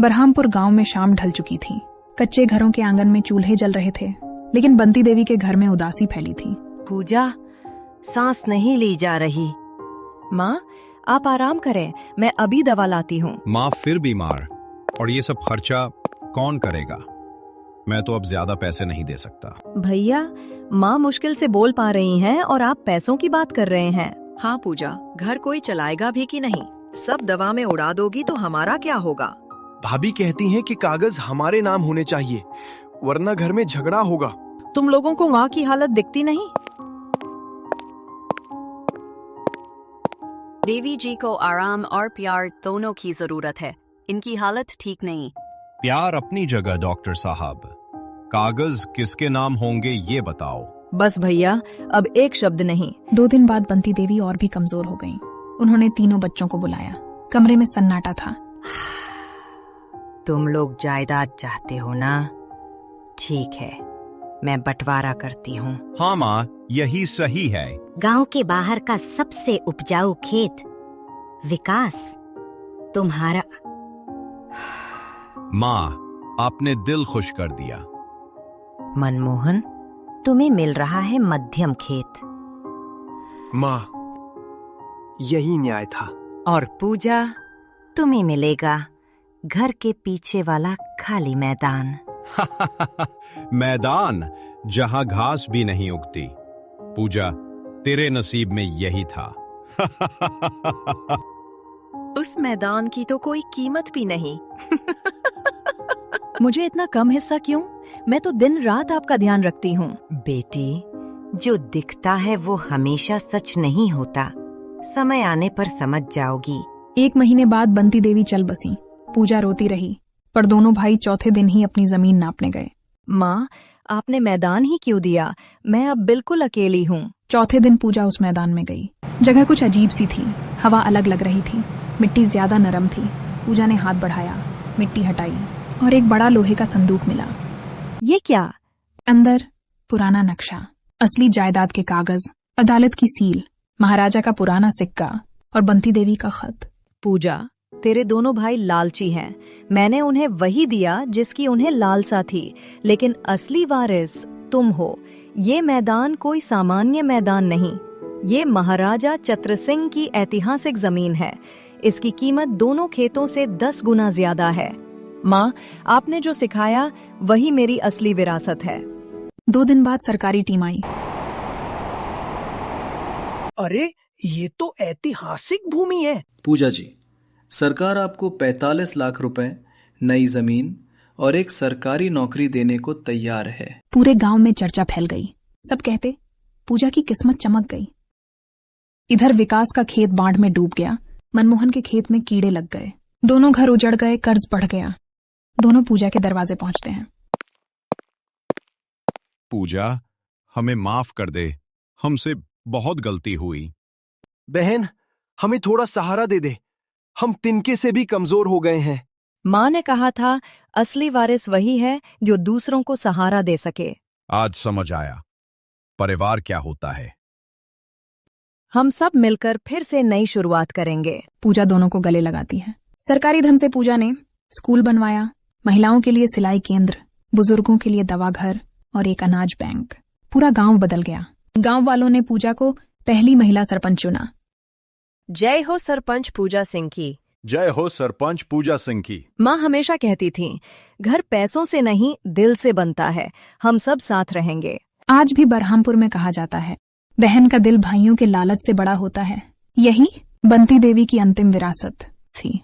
बरहामपुर गांव में शाम ढल चुकी थी। कच्चे घरों के आंगन में चूल्हे जल रहे थे, लेकिन बंती देवी के घर में उदासी फैली थी। पूजा, सांस नहीं ली जा रही। माँ, आप आराम करें, मैं अभी दवा लाती हूँ। माँ फिर बीमार, और ये सब खर्चा कौन करेगा? मैं तो अब ज्यादा पैसे नहीं दे सकता। भैया, माँ मुश्किल से बोल पा रही हैं और आप पैसों की बात कर रहे हैं। हाँ पूजा, घर कोई चलाएगा भी कि नहीं? सब दवा में उड़ा दोगी तो हमारा क्या होगा? भाभी कहती हैं कि कागज हमारे नाम होने चाहिए, वरना घर में झगड़ा होगा। तुम लोगों को माँ की हालत दिखती नहीं? देवी जी को आराम और प्यार दोनों की जरूरत है। इनकी हालत ठीक नहीं। प्यार अपनी जगह डॉक्टर साहब, कागज किसके नाम होंगे ये बताओ। बस भैया, अब एक शब्द नहीं। 2 दिन बाद बंती देवी और भी कमजोर हो गईं। उन्होंने तीनों बच्चों को बुलाया। कमरे में सन्नाटा था। तुम लोग जायदाद चाहते हो ना? ठीक है, मैं बंटवारा करती हूँ। हाँ माँ, यही सही है। गांव के बाहर का सबसे उपजाऊ खेत विकास तुम्हारा। माँ, आपने दिल खुश कर दिया। मनमोहन, तुम्हें मिल रहा है मध्यम खेत। माँ, यही न्याय था। और पूजा, तुम्हें मिलेगा घर के पीछे वाला खाली मैदान। मैदान जहाँ घास भी नहीं उगती। पूजा, तेरे नसीब में यही था। उस मैदान की तो कोई कीमत भी नहीं। मुझे इतना कम हिस्सा क्यों? मैं तो दिन रात आपका ध्यान रखती हूँ। बेटी, जो दिखता है वो हमेशा सच नहीं होता। समय आने पर समझ जाओगी। 1 महीने बाद बंती देवी चल बसी। पूजा रोती रही, पर दोनों भाई चौथे दिन ही अपनी जमीन नापने गए। माँ, आपने मैदान ही क्यों दिया? मैं अब बिल्कुल अकेली हूँ। चौथे दिन पूजा उस मैदान में गई। जगह कुछ अजीब सी थी। हवा अलग लग रही थी। मिट्टी ज्यादा नरम थी। पूजा ने हाथ बढ़ाया, मिट्टी हटाई और एक बड़ा लोहे का संदूक मिला। ये क्या? अंदर पुराना नक्शा, असली जायदाद के कागज, अदालत की सील, महाराजा का पुराना सिक्का और बंती देवी का खत। पूजा, तेरे दोनों भाई लालची हैं। मैंने उन्हें वही दिया जिसकी उन्हें लालसा थी, लेकिन असली वारिस तुम हो। ये मैदान कोई सामान्य मैदान नहीं। ये महाराजा चत्रसिंह की ऐतिहासिक जमीन है। इसकी कीमत दोनों खेतों से 10 गुना ज्यादा है। माँ, आपने जो सिखाया वही मेरी असली विरासत है। 2 दिन बाद सरकारी टीम आई। अरे, ये तो ऐतिहासिक भूमि है। पूजा जी, सरकार आपको 45 लाख रुपए, नई जमीन और एक सरकारी नौकरी देने को तैयार है। पूरे गांव में चर्चा फैल गई। सब कहते पूजा की किस्मत चमक गई। इधर विकास का खेत बाढ़ में डूब गया। मनमोहन के खेत में कीड़े लग गए। दोनों घर उजड़ गए, कर्ज बढ़ गया। दोनों पूजा के दरवाजे पहुंचते हैं। पूजा, हमें माफ कर दे, हमसे बहुत गलती हुई। बहन, हमें थोड़ा सहारा दे दे, हम तिनके से भी कमजोर हो गए हैं। माँ ने कहा था, असली वारिस वही है जो दूसरों को सहारा दे सके। आज समझ आया परिवार क्या होता है। हम सब मिलकर फिर से नई शुरुआत करेंगे। पूजा दोनों को गले लगाती है। सरकारी धन से पूजा ने स्कूल बनवाया, महिलाओं के लिए सिलाई केंद्र, बुजुर्गों के लिए दवा घर और एक अनाज बैंक। पूरा गांव बदल गया। गांव वालों ने पूजा को पहली महिला सरपंच चुना। जय हो सरपंच पूजा सिंह की। जय हो सरपंच पूजा सिंह की। माँ हमेशा कहती थी, घर पैसों से नहीं दिल से बनता है। हम सब साथ रहेंगे। आज भी बरहामपुर में कहा जाता है, बहन का दिल भाइयों के लालच से बड़ा होता है। यही बंती देवी की अंतिम विरासत थी।